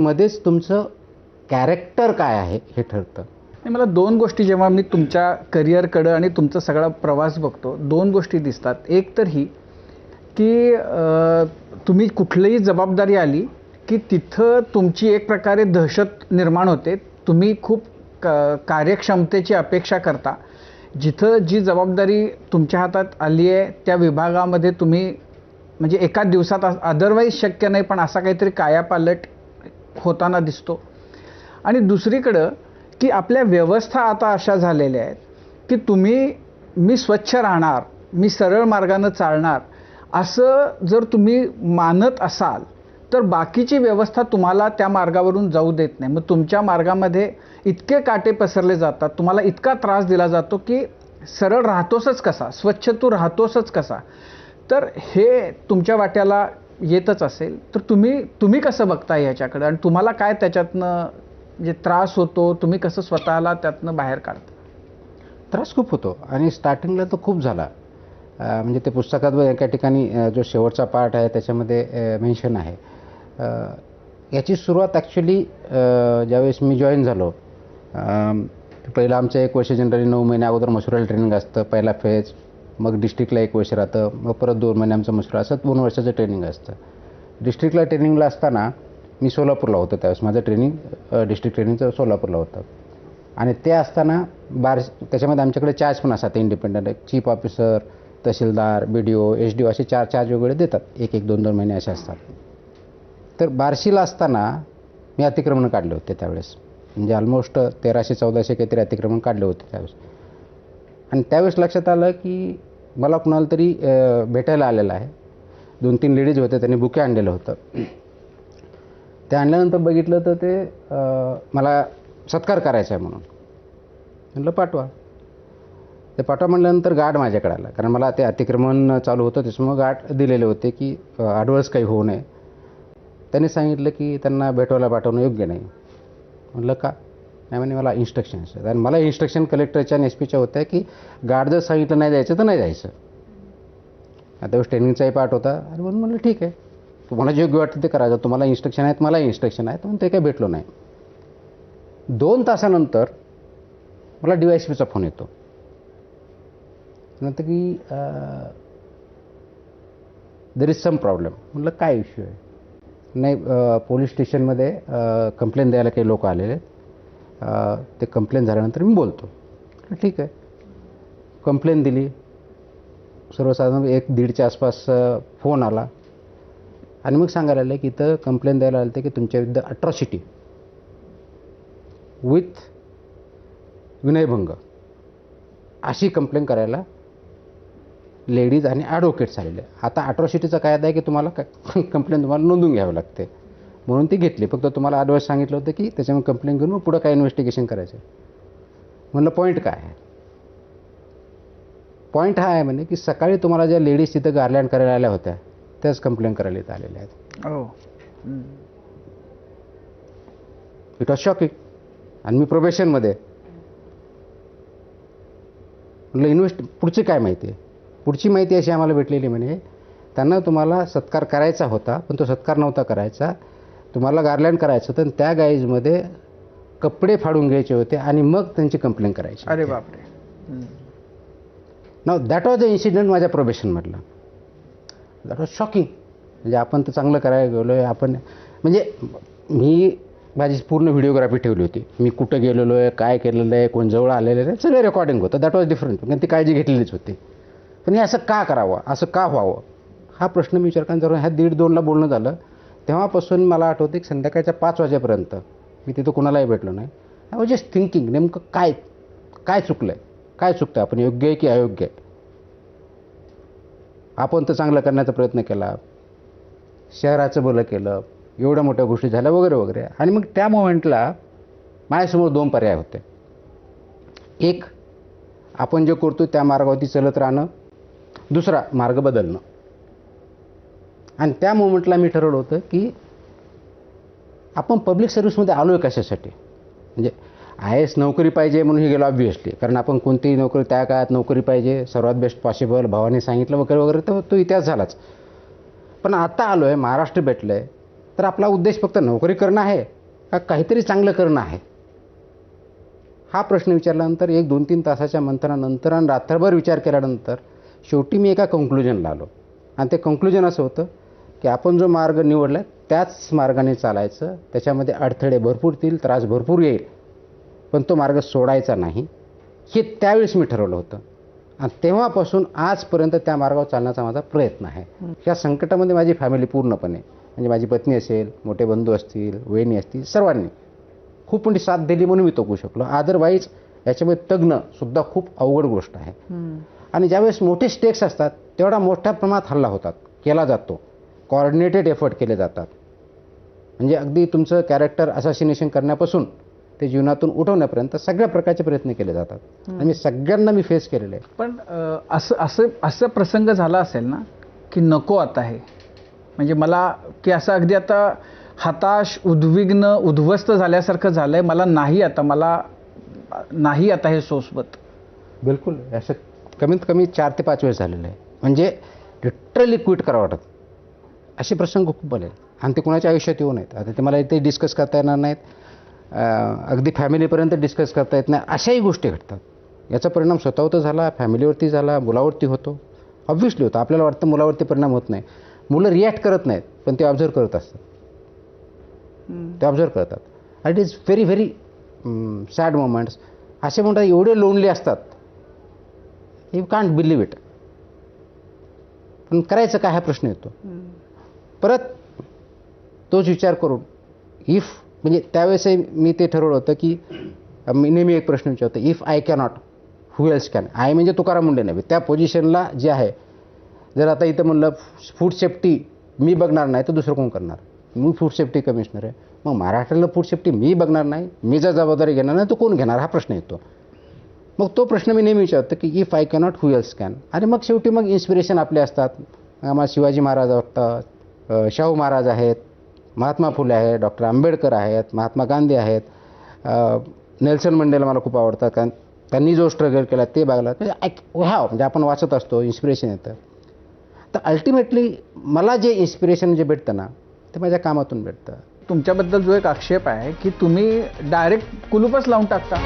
मध्येच तुमचं कॅरेक्टर काय आहे हे ठरतं. आणि मला दोन गोष्टी जेव्हा मी तुमच्या करिअरकडं आणि तुमचा सगळा प्रवास बघतो, दोन गोष्टी दिसतात. एक तर ही की तुम्ही कुठलीही जबाबदारी आली की तिथं तुमची एक प्रकारे दहशत निर्माण होते. तुम्ही खूप कार्यक्षमतेची अपेक्षा करता. जिथं जी जबाबदारी तुमच्या हातात आली आहे त्या विभागामध्ये तुम्ही म्हणजे एका दिवसात अदरवाईज शक्य नाही, पण असा काहीतरी कायापालट होताना दिसतो. आणि दुसरीकडं की आपल्या व्यवस्था आता अशा झालेल्या आहेत की मी स्वच्छ राहणार, मी सरळ मार्गानं चालणार असं जर तुम्ही मानत असाल तर बाकीची व्यवस्था तुम्हाला त्या मार्गावरून जाऊ देत नाही. मग तुमच्या मार्गामध्ये इतके काटे पसरले जातात, तुम्हाला इतका त्रास दिला जातो की सरळ राहतोसच कसा, स्वच्छ तू राहतोसच कसा. तर हे तुमच्या वाट्याला येतच असेल तर तुम्ही कसं बघता ह्याच्याकडे आणि तुम्हाला काय त्याच्यातनं म्हणजे त्रास होतो, तुम्ही कसं स्वतःला त्यातनं बाहेर काढता? त्रास खूप होतो आणि स्टार्टिंगला तर खूप झाला. म्हणजे ते पुस्तकात एका ठिकाणी जो शेवटचा पार्ट आहे त्याच्यामध्ये मेन्शन आहे. याची सुरुवात ॲक्च्युली ज्यावेळेस मी जॉईन झालो, पहिलं आमचं 1 वर्ष जनरली 9 महिने अगोदर मसुराला ट्रेनिंग असतं, पहिला फेज, मग डिस्ट्रिक्टला 1 वर्ष राहतं, मग परत 2 महिने आमचं मसुरा, असं 2 वर्षाचं ट्रेनिंग असतं. डिस्ट्रिक्टला ट्रेनिंगला असताना मी सोलापूरला होतो, त्यावेळेस माझं ट्रेनिंग डिस्ट्रिक्ट ट्रेनिंगचं सोलापूरला होतं. आणि ते असताना त्याच्यामध्ये आमच्याकडे चार्ज पण असतात इंडिपेंडंट, चीफ ऑफिसर, तहसीलदार, BDO, SDO असे 4 चार्ज वेगवेगळे देतात, 1-2 महिने असे असतात. तर बार्शीला असताना मी अतिक्रमण काढले होते त्यावेळेस, म्हणजे ऑलमोस्ट 1300-1400 काहीतरी अतिक्रमण काढले होते त्यावेळेस. आणि त्यावेळेस लक्षात आलं की मला कुणाला तरी भेटायला आलेलं आहे. 2-3 लेडीज होते, त्यांनी बुके आणलेलं होतं. ते आणल्यानंतर बघितलं तर ते मला सत्कार करायचा आहे म्हणून म्हटलं पाठवा. ते पाठवा म्हटल्यानंतर गार्ड माझ्याकडे आला, कारण मला ते अतिक्रमण चालू होतं त्याच्यामुळं गार्ड दिलेले होते की ॲडव्हर्स काही होऊ नये. त्यांनी सांगितलं की त्यांना भेटवायला पाठवणं योग्य नाही. म्हटलं का? नाही म्हणे मला इन्स्ट्रक्शन्स आहेत. आणि मला इन्स्ट्रक्शन कलेक्टरच्या आणि SPच्या होत्या की गार्ड जर सांगितलं नाही जायचं तर नाही जायचं. आता वेळेस ट्रेनिंगचाही पार्ट होता आणि म्हणून म्हटलं ठीक आहे, तुम्हाला जे योग्य वाटतं ते करायचं, तुम्हाला इन्स्ट्रक्शन आहेत, मला इन्स्ट्रक्शन आहेत, म्हणून ते काही भेटलो नाही. 2 तासानंतर मला DYSPचा फोन येतो. नंतर की देर इज सम प्रॉब्लेम. म्हटलं काय इश्यू आहे? नाही, पोलीस स्टेशनमध्ये कंप्लेंट द्यायला काही लोक आलेले आहेत, ते कंप्लेंट झाल्यानंतर मी बोलतो. ठीक आहे, कंप्लेंट दिली. सर्वसाधारण 1-1:30च्या आसपास फोन आला आणि मग सांगायला आलं की इथं कंप्लेंट द्यायला आलं की तुमच्या विरुद्ध अट्रॉसिटी विथ विनयभंग अशी कंप्लेंट करायला लेडीज आणि ॲडव्होकेट्स आलेले. आता अट्रॉसिटीचा कायदा आहे की तुम्हाला कंप्लेंट तुम्हाला नोंदून घ्यावी लागते, म्हणून ती घेतली. फक्त तुम्हाला ॲडव्हान्स सांगितलं होतं की त्याच्यामुळे कंप्लेंट घेऊन मग पुढं काय इन्व्हेस्टिगेशन करायचं. म्हणलं पॉईंट काय आहे? पॉईंट हा आहे म्हणे की सकाळी तुम्हाला ज्या लेडीज तिथं गार्लँड करायला आल्या होत्या त्याच कंप्लेंट करायला इथं आलेल्या आहेत. It was shocking. आणि मी प्रोबेशनमध्ये. म्हटलं पुढची काय माहिती आहे? पुढची माहिती अशी आम्हाला भेटलेली म्हणे त्यांना तुम्हाला सत्कार करायचा होता, पण तो सत्कार नव्हता करायचा, तुम्हाला गार्लँड करायचं होतं, त्या गाईजमध्ये कपडे फाडून घ्यायचे होते आणि मग त्यांची कंप्लेंट करायची. अरे बापरे. Now that was the incident माझ्या प्रोबेशनमधला. That was shocking. म्हणजे आपण तर चांगलं करायला गेलो आहे, आपण म्हणजे मी माझी पूर्ण व्हिडिओग्राफी ठेवली होती, मी कुठं गेलेलो आहे, काय केलेलं आहे, कोण जवळ आलेलं आहे, सगळं रेकॉर्डिंग होतं. That was different. पण ती काळजी घेतलेलीच होती. पण हे असं का करावं, असं का व्हावं हा प्रश्न मी विचार करताना ह्या 1:30-2ला बोलणं झालं. तेव्हापासून मला आठवतं की संध्याकाळच्या 5 वाजेपर्यंत मी तिथं कुणालाही भेटलो नाही. आय वॉज जस्ट थिंकिंग नेमकं काय चुकलं आहे, काय चुकतं, आपण योग्य आहे की अयोग्य आहे. आपण तर चांगलं करण्याचा प्रयत्न केला, शहराचं भलं केलं, एवढ्या मोठ्या गोष्टी झाल्या वगैरे वगैरे. आणि मग त्या मोमेंटला माझ्यासमोर 2 पर्याय होते. एक, आपण जे करतो त्या मार्गावरती चलत राहणं, दुसरा मार्ग बदलणं. आणि त्या मोमेंटला मी ठरवलं होतं की आपण पब्लिक सर्व्हिसमध्ये आलो आहे कशासाठी. म्हणजे IAS नोकरी पाहिजे म्हणून हे गेलो ऑब्व्हियसली, कारण आपण कोणतीही नोकरी त्या काळात नोकरी पाहिजे, सर्वात बेस्ट पॉसिबल, भावाने सांगितलं वगैरे वगैरे, तर तो इतिहास झालाच. पण आता आलो आहे, महाराष्ट्र भेटलं आहे, तर आपला उद्देश फक्त नोकरी करणं आहे का काहीतरी चांगलं करणं आहे? हा प्रश्न विचारल्यानंतर 1-2-3 तासाच्या मंथनानंतर आणि रात्रभर विचार केल्यानंतर शेवटी मी एका कन्क्लुजनला आलो. आणि ते कन्क्लुजन असं होतं की आपण जो मार्ग निवडला त्याच मार्गाने चालायचं. त्याच्यामध्ये अडथळे भरपूर येतील, त्रास भरपूर येईल, पण तो मार्ग सोडायचा नाही, हे त्यावेळेस मी ठरवलं होतं. आणि तेव्हापासून आजपर्यंत त्या मार्गावर चालण्याचा माझा प्रयत्न आहे. या संकटामध्ये माझी फॅमिली पूर्णपणे, म्हणजे माझी पत्नी असेल, मोठे बंधू असतील, वहिनी असतील, सर्वांनी खूप मोठी साथ दिली म्हणून मी तो शकलो. अदरवाईज याच्यामध्ये तज्ञसुद्धा खूप अवघड गोष्ट आहे. आणि ज्यावेळेस मोठे स्टेक्स असतात तेवढा मोठ्या प्रमाणात हल्ला होतात, केला जातो, कॉर्डिनेटेड एफर्ट केले जातात. म्हणजे अगदी तुमचं कॅरेक्टर असॅसिनेशन करण्यापासून ते जीवनातून उठवण्यापर्यंत सगळ्या प्रकारचे प्रयत्न केले जातात. आणि मी सगळ्यांना मी फेस केलेलं आहे. पण असं प्रसंग झाला असेल ना की नको आता हे, म्हणजे मला की असं अगदी आता हताश, उद्विग्न, उद्ध्वस्त झाल्यासारखं झालंय, मला नाही आता हे सोसवत? बिलकुल. असं कमीत कमी 4 ते 5 वेळेस झालेलं आहे. म्हणजे लिटरली क्विट करावं वाटत असे प्रसंग खूप आले. आणि ते कोणाच्या आयुष्यात येऊ नयेत. आता ते मला इथे डिस्कस करता येणार नाहीत, अगदी फॅमिलीपर्यंत डिस्कस करता येत नाही, अशाही गोष्टी घडतात. याचा परिणाम स्वतःवर झाला, फॅमिलीवरती झाला, मुलावरती होतो, ऑब्व्हियसली होतो. आपल्याला वाटतं मुलावरती परिणाम होत नाही, मुलं रिॲक्ट करत नाहीत, पण ते ऑब्झर्व करत असतात, ते ऑब्झर्व करतात. It is very very sad moments. असे म्हणतात एवढे लोनली असतात, यू कांट बिलीव्ह इट. पण करायचं काय हा प्रश्न येतो. परत तोच विचार करून म्हणजे त्यावेळेसही मी ते ठरवलं होतं की मी नेहमी एक प्रश्न विचारतो, if I cannot who else can. I म्हणजे तुकाराम मुंडे नाही, त्या पोझिशनला जे आहे, जर आता इथं म्हणलं फूड सेफ्टी मी बघणार नाही तर दुसरं कोण करणार? मी फूड सेफ्टी कमिशनर आहे, मग महाराष्ट्राला फूड सेफ्टी मी बघणार नाही, मी जर जबाबदारी घेणार नाही तर कोण घेणार? हा प्रश्न येतो. मग तो प्रश्न मी नेहमी विचारतो की if I cannot who else can. आणि मग शेवटी मग इन्स्पिरेशन आपले असतात. आम्हाला शिवाजी महाराज वाटतात, शाहू महाराज आहेत, महात्मा फुले आहेत, डॉक्टर आंबेडकर आहेत, महात्मा गांधी आहेत, नेल्सन मंडेला मला खूप आवडतात, कारण त्यांनी जो स्ट्रगल केला ते बघायला म्हणजे आपण वाचत असतो, इन्स्पिरेशन येतं. तर अल्टिमेटली मला जे इन्स्पिरेशन जे भेटतं ना ते माझ्या कामातून भेटतं. तुमच्याबद्दल जो एक आक्षेप आहे की तुम्ही डायरेक्ट कुलूपच लावून टाकता.